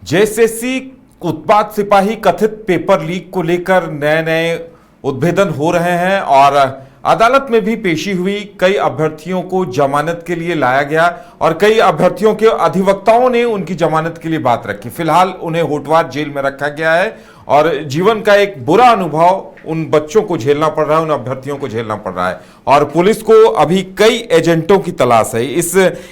JSSC उत्पाद सिपाही कथित पेपर लीक को लेकर नए नए उद्भेदन हो रहे हैं और अदालत में भी पेशी हुई। कई अभ्यर्थियों को जमानत के लिए लाया गया और कई अभ्यर्थियों के अधिवक्ताओं ने उनकी जमानत के लिए बात रखी। फिलहाल उन्हें होटवार जेल में रखा गया है और जीवन का एक बुरा अनुभव उन बच्चों को झेलना पड़ रहा है, उन अभ्यर्थियों को झेलना पड़ रहा है और पुलिस को अभी कई एजेंटों की तलाश है।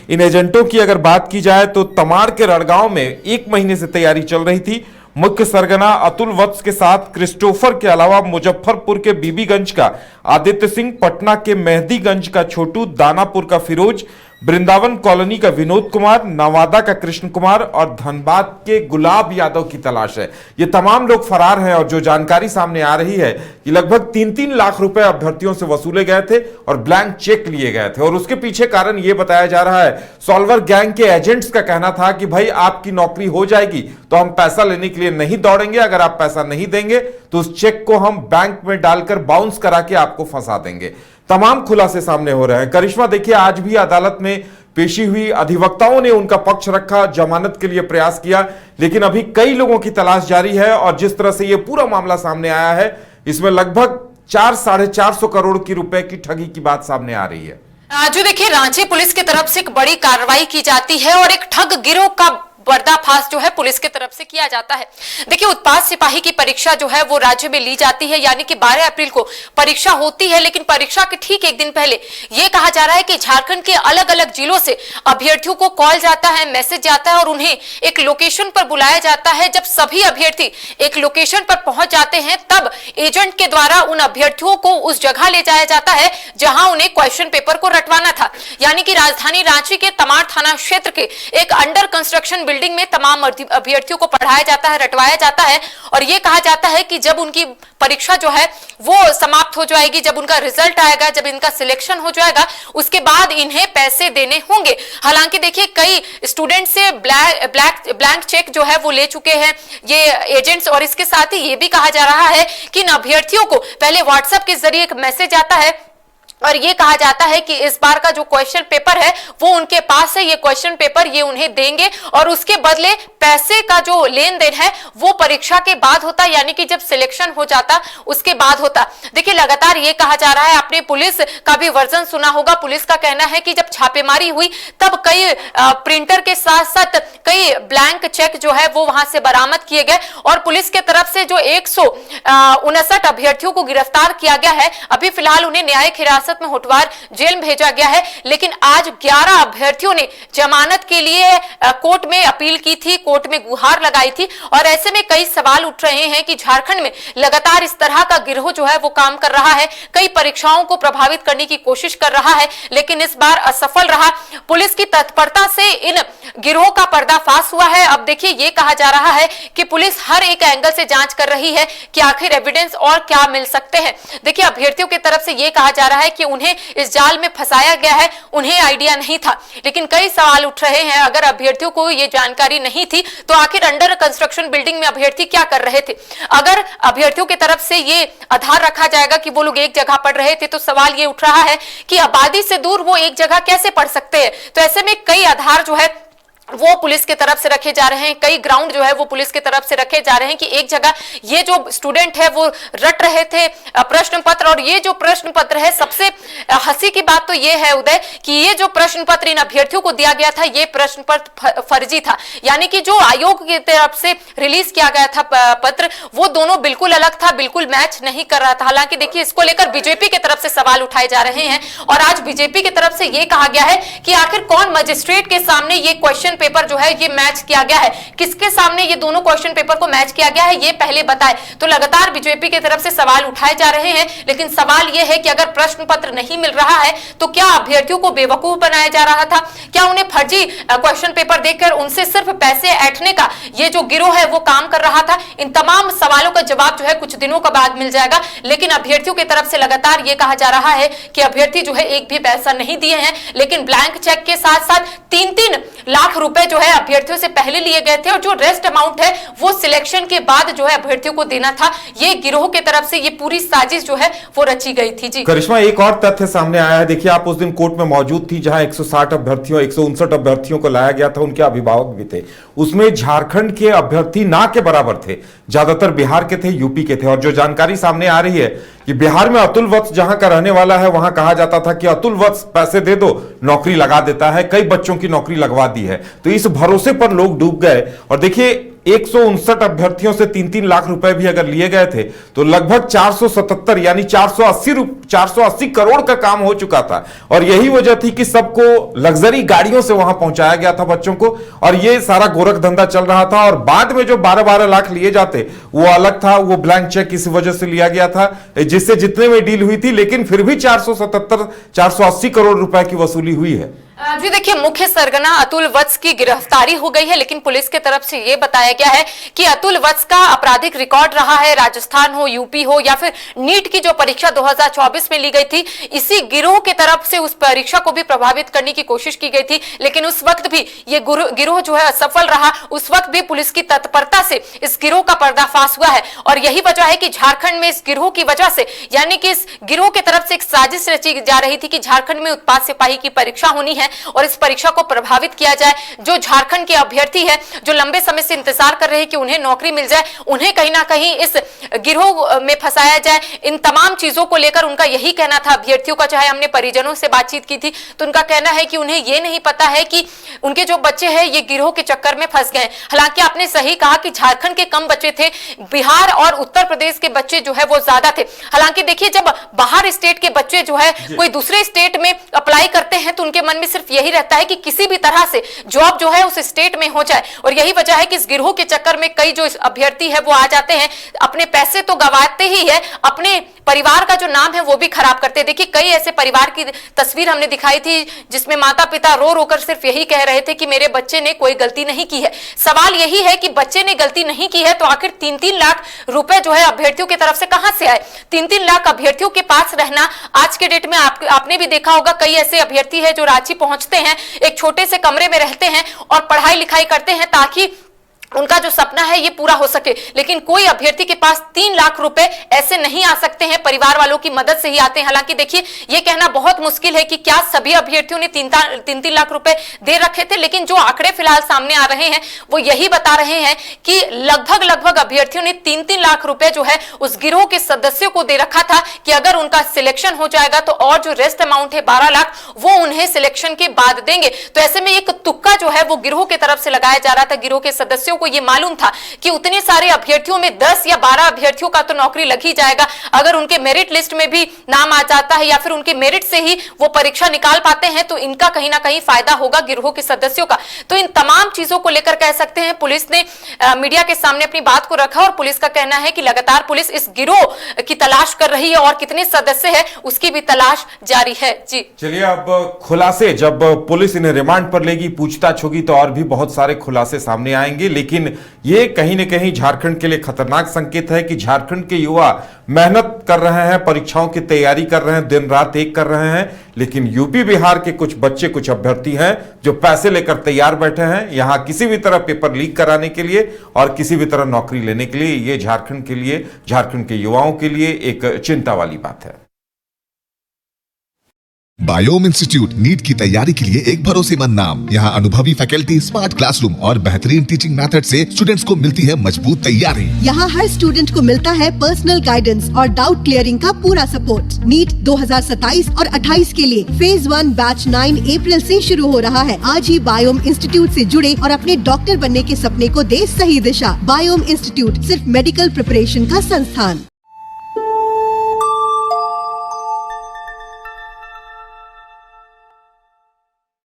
इन एजेंटों की अगर बात की जाए तो तमाड़ के रड़गांव में 1 महीने से तैयारी चल रही थी। मुख्य सरगना अतुल वत्स के साथ क्रिस्टोफर के अलावा मुजफ्फरपुर के बीबीगंज का आदित्य सिंह, पटना के मेहदीगंज का छोटू, दानापुर का फिरोज, वृंदावन कॉलोनी का विनोद कुमार, नवादा का कृष्ण कुमार और धनबाद के गुलाब यादव की तलाश है। ये तमाम लोग फरार हैं और जो जानकारी सामने आ रही है कि लगभग 3-3 लाख रुपए अभ्यर्थियों से वसूले गए थे और ब्लैंक चेक लिए गए थे और उसके पीछे कारण यह बताया जा रहा है, सॉल्वर गैंग के एजेंट्स का कहना था कि भाई आपकी नौकरी हो जाएगी तो हम पैसा लेने के लिए नहीं दौड़ेंगे, अगर आप पैसा नहीं देंगे तो उस चेक को हम बैंक में डालकर बाउंस करा के आपको फंसा देंगे। तमाम खुलासे सामने हो रहे हैं। करिश्मा देखिए, आज भी अदालत में पेशी हुई, अधिवक्ताओं ने उनका पक्ष रखा, जमानत के लिए प्रयास किया, लेकिन अभी कई लोगों की तलाश जारी है और जिस तरह से यह पूरा मामला सामने आया है इसमें लगभग 400-450 करोड़ की रुपए की ठगी की बात सामने आ रही है। जो देखिए, रांची पुलिस की तरफ से एक बड़ी कार्रवाई की जाती है और एक ठग गिरोह का पर्दाफाश जो है पुलिस की तरफ से किया जाता है। देखिए, उत्पाद सिपाही की परीक्षा जो है वो राज्य में ली जाती है, यानी कि 12 अप्रैल को परीक्षा होती है, लेकिन परीक्षा के ठीक एक दिन पहले ये कहा जा रहा है कि झारखंड के अलग अलग जिलों से अभ्यर्थियों को कॉल जाता है, मैसेज जाता है और उन्हें एक लोकेशन पर बुलाया जाता है। जब सभी अभ्यर्थी एक लोकेशन पर पहुंच जाते हैं तब एजेंट के द्वारा उन अभ्यर्थियों को उस जगह ले जाया जाता है जहां उन्हें क्वेश्चन पेपर को रटवाना था। यानी कि राजधानी रांची के तमाड़ थाना क्षेत्र के एक अंडर कंस्ट्रक्शन बिल्डिंग में तमाम अभ्यर्थियों को पढ़ाया जाता है, रटवाया जाता है और यह कहा जाता है कि जब उनकी परीक्षा जो है वो समाप्त हो जाएगी, जब उनका रिजल्ट आएगा, जब इनका सिलेक्शन हो जाएगा, उसके बाद इन्हें पैसे देने होंगे। हालांकि देखिए, कई स्टूडेंट से ब्लैंक चेक जो है वो ले चुके हैं ये एजेंट्स और इसके साथ ही ये भी कहा जा रहा है कि इन अभ्यर्थियों को पहले व्हाट्सएप के जरिए एक मैसेज आता है और ये कहा जाता है कि इस बार का जो क्वेश्चन पेपर है वो उनके पास है, ये क्वेश्चन पेपर ये उन्हें देंगे और उसके बदले पैसे का जो लेन देन है वो परीक्षा के बाद होता, यानी कि जब सिलेक्शन हो जाता उसके बाद होता। देखिए, लगातार ये कहा जा रहा है, आपने पुलिस का भी वर्जन सुना होगा। पुलिस का कहना है कि जब छापेमारी हुई तब कई प्रिंटर के साथ साथ कई ब्लैंक चेक जो है वो वहां से बरामद किए गए और पुलिस के तरफ से जो 159 अभ्यर्थियों को गिरफ्तार किया गया है, अभी फिलहाल उन्हें न्यायिक हिरासत में होटवार जेल भेजा गया है। लेकिन आज 11 अभ्यर्थियों ने जमानत के लिए कोर्ट में अपील की थी, कोर्ट में गुहार लगाई थी और ऐसे में कई सवाल उठ रहे हैं कि झारखंड में लगातार इस तरह का गिरोह जो है वो काम कर रहा है, कई परीक्षाओं को प्रभावित करने की कोशिश कर रहा है, लेकिन इस बार असफल रहा। पुलिस की तत्परता से इन गिरोह का पर्दाफाश हुआ है। अब देखिए, ये कहा जा रहा है कि पुलिस हर एक एंगल से जांच कर रही है कि आखिर एविडेंस और क्या मिल सकते हैं। देखिए, अभ्यर्थियों की तरफ से यह कहा जा रहा है कि उन्हें इस जाल में फंसाया गया है, उन्हें आइडिया नहीं था, लेकिन कई सवाल उठ रहे हैं, अगर अभ्यर्थियों को यह जानकारी नहीं थी तो आखिर अंडर कंस्ट्रक्शन बिल्डिंग में अभ्यर्थी क्या कर रहे थे। अगर अभ्यर्थियों की तरफ से यह आधार रखा जाएगा कि वो लोग एक जगह पढ़ रहे थे तो सवाल ये उठ रहा है कि आबादी से दूर वो एक जगह कैसे पढ़ सकते हैं। तो ऐसे में कई आधार जो है वो पुलिस की तरफ से रखे जा रहे हैं, कई ग्राउंड जो है वो पुलिस की तरफ से रखे जा रहे हैं कि एक जगह ये जो स्टूडेंट है वो रट रहे थे प्रश्न पत्र और ये जो प्रश्न पत्र है, सबसे हंसी की बात तो ये है उदय कि ये जो प्रश्न पत्र इन अभ्यर्थियों को दिया गया था ये प्रश्न पत्र फर्जी था, यानी कि जो आयोग की तरफ से रिलीज किया गया था पत्र वो दोनों बिल्कुल अलग था, बिल्कुल मैच नहीं कर रहा था। हालांकि देखिए, इसको लेकर बीजेपी की तरफ से सवाल उठाए जा रहे हैं और आज बीजेपी की तरफ से ये कहा गया है कि आखिर कौन मजिस्ट्रेट के सामने ये क्वेश्चन पेपर जो है ये मैच किया गया है, किसके सामने ये दोनों क्वेश्चन पेपर को मैच किया गया है ये पहले बताए। तो लगातार बीजेपी की तरफ से सवाल उठाए जा रहे हैं, लेकिन सवाल ये है कि अगर प्रश्न पत्र नहीं मिल रहा है तो क्या अभ्यर्थियों को बेवकूफ बनाया जा रहा था, क्या उन्हें फर्जी क्वेश्चन पेपर देकर उनसे सिर्फ पैसे ऐंठने का ये जो गिरोह है वो काम कर रहा था। इन तमाम सवालों का जवाब जो है कुछ दिनों के बाद मिल जाएगा, लेकिन अभ्यर्थियों की तरफ से लगातार ये कहा जा रहा है कि अभ्यर्थी जो है एक भी पैसा नहीं दिए हैं, लेकिन ब्लैंक चेक के साथ साथ 3-3 लाख रुपए जो है अभ्यर्थियों से पहले लिए गए थे और जो रेस्ट अमाउंट है वो सिलेक्शन के बाद जो है अभ्यर्थियों को देना था। ये गिरोह की तरफ से ये पूरी साजिश जो है वो रची गई थी। जी करिश्मा, एक और तथ्य सामने आया है। देखिए, आप उस दिन कोर्ट में मौजूद थी जहां 160 अभ्यर्थियों 159 अभ्यर्थियों को लाया गया था, उनके अभिभावक भी थे। उसमें झारखंड के अभ्यर्थी ना के बराबर थे, ज्यादातर बिहार के थे, यूपी के थे। और जो जानकारी सामने आ रही है कि बिहार में अतुल वत्स जहां का रहने वाला है, वहां कहा जाता था कि अतुल वत्स पैसे दे दो नौकरी लगा देता है, कई बच्चों की नौकरी लगवा दी है। तो इस भरोसे पर लोग डूब गए। और देखिए, 159 अभ्यर्थियों से 3-3 लाख रुपए भी अगर लिए गए थे तो लगभग 477 यानी 480 करोड़ का काम हो चुका था। और यही वजह थी कि सबको लग्जरी गाड़ियों से वहां पहुंचाया गया था बच्चों को, और ये सारा गोरख धंधा चल रहा था। और बाद में जो 12-12 लाख लिए जाते वो अलग था, वो ब्लैंक चेक इस वजह से लिया गया था जिससे जितने में डील हुई थी, लेकिन फिर भी 480 करोड़ रुपए की वसूली हुई है। जी देखिए, मुख्य सरगना अतुल वत्स की गिरफ्तारी हो गई है, लेकिन पुलिस की तरफ से यह बताया गया है कि अतुल वत्स का आपराधिक रिकॉर्ड रहा है, राजस्थान हो, यूपी हो या फिर नीट की जो परीक्षा 2024 में ली गई थी, इसी गिरोह की तरफ से उस परीक्षा को भी प्रभावित करने की कोशिश की गई थी। लेकिन उस वक्त भी ये गिरोह जो है असफल रहा। उस वक्त भी पुलिस की तत्परता से इस गिरोह का पर्दाफाश हुआ है। और यही वजह है कि झारखंड में इस गिरोह की वजह से, यानी कि इस गिरोह की तरफ से एक साजिश रची जा रही थी कि झारखंड में उत्पाद सिपाही की परीक्षा होनी है और इस परीक्षा को प्रभावित किया जाए। जो झारखंड के अभ्यर्थी है, जो लंबे समय से इंतजार कर रहे हैं कि उन्हें नौकरी मिल जाए, उन्हें कहीं ना कहीं इस गिरोह में फंसाया जाए। इन तमाम चीजों को लेकर उनका यही कहना था अभ्यर्थियों का। चाहे हमने परिजनों से बातचीत की थी तो उनका कहना है कि उन्हें यह नहीं पता है कि उनके जो बच्चे हैं ये गिरोह के चक्कर में फंस गए। हालांकि आपने सही कहा कि झारखंड के कम बच्चे थे, बिहार और उत्तर प्रदेश के बच्चे जो है वो ज्यादा थे। हालांकि देखिए, जब बाहर स्टेट के बच्चे जो है कोई दूसरे स्टेट में अप्लाई करते हैं तो उनके मन में सिर्फ यही रहता है कि किसी भी तरह से जॉब जो है उस स्टेट में हो जाए। और यही वजह है कि इस गिरोह के चक्कर में कई जो अभ्यर्थी है वो आ जाते हैं, अपने पैसे तो गंवाते ही है, अपने परिवार का जो नाम है वो भी खराब करते हैं। देखिए, कई ऐसे परिवार की तस्वीर हमने दिखाई थी जिसमें माता पिता रो रो कर सिर्फ यही कह रहे थे कि मेरे बच्चे ने कोई गलती नहीं की है। सवाल यही है कि बच्चे ने गलती नहीं की है तो आखिर 3-3 लाख रुपए जो है अभ्यर्थियों की तरफ से कहां से आए? 3-3 लाख अभ्यर्थियों के पास रहना आज के डेट में आपने भी देखा होगा, कई ऐसे अभ्यर्थी है जो रांची पहुंचते हैं, एक छोटे से कमरे में रहते हैं और पढ़ाई लिखाई करते हैं ताकि उनका जो सपना है ये पूरा हो सके। लेकिन कोई अभ्यर्थी के पास 3 लाख रुपए ऐसे नहीं आ सकते हैं, परिवार वालों की मदद से ही आते हैं। हालांकि देखिए, ये कहना बहुत मुश्किल है कि क्या सभी अभ्यर्थियों ने 3-3 लाख रुपए दे रखे थे, लेकिन जो आंकड़े फिलहाल सामने आ रहे हैं वो यही बता रहे हैं कि लगभग अभ्यर्थियों ने 3-3 लाख रुपए जो है उस गिरोह के सदस्यों को दे रखा था कि अगर उनका सिलेक्शन हो जाएगा तो और जो रेस्ट अमाउंट है 12 लाख वो उन्हें सिलेक्शन के बाद देंगे। तो ऐसे में एक तुक्का जो है वो गिरोह की तरफ से लगाया जा रहा था। गिरोह के सदस्यों को ये मालूम था कि उतने सारे अभ्यर्थियों में 10 या 12 अभ्यर्थियों का तो नौकरी लग ही जाएगा। अगर उनके मेरिट लिस्ट में भी नाम आ जाता है या फिर उनके मेरिट से ही वो परीक्षा निकाल पाते हैं तो इनका कहीं ना कहीं फायदा होगा गिरोह के सदस्यों का। तो इन तमाम चीजों को लेकर कह सकते हैं पुलिस ने मीडिया के सामने अपनी बात को रखा और पुलिस का कहना है कि लगातार पुलिस इस गिरोह की तलाश कर रही है और कितने सदस्य है उसकी भी तलाश जारी है। जी चलिए, अब खुलासे जब पुलिस इन्हें रिमांड पर लेगी, पूछताछ होगी तो और भी बहुत सारे खुलासे सामने आएंगे। लेकिन ये कहीं न कहीं झारखंड के लिए खतरनाक संकेत है कि झारखंड के युवा मेहनत कर रहे हैं, परीक्षाओं की तैयारी कर रहे हैं, दिन रात एक कर रहे हैं, लेकिन यूपी बिहार के कुछ बच्चे, कुछ अभ्यर्थी हैं जो पैसे लेकर तैयार बैठे हैं यहां किसी भी तरह पेपर लीक कराने के लिए और किसी भी तरह नौकरी लेने के लिए। ये झारखंड के लिए, झारखंड के युवाओं के लिए एक चिंता वाली बात है। बायोम इंस्टीट्यूट नीट की तैयारी के लिए एक भरोसेमंद नाम। यहाँ अनुभवी फैकल्टी, स्मार्ट क्लासरूम और बेहतरीन टीचिंग मेथड से स्टूडेंट्स को मिलती है मजबूत तैयारी। यहाँ हर स्टूडेंट को मिलता है पर्सनल गाइडेंस और डाउट क्लियरिंग का पूरा सपोर्ट। नीट 2027 और 28 के लिए फेज 1 बैच 9 अप्रैल से शुरू हो रहा है। आज ही बायोम इंस्टीट्यूट से जुड़े और अपने डॉक्टर बनने के सपने को दे सही दिशा। बायोम इंस्टीट्यूट सिर्फ मेडिकल प्रिपरेशन का संस्थान।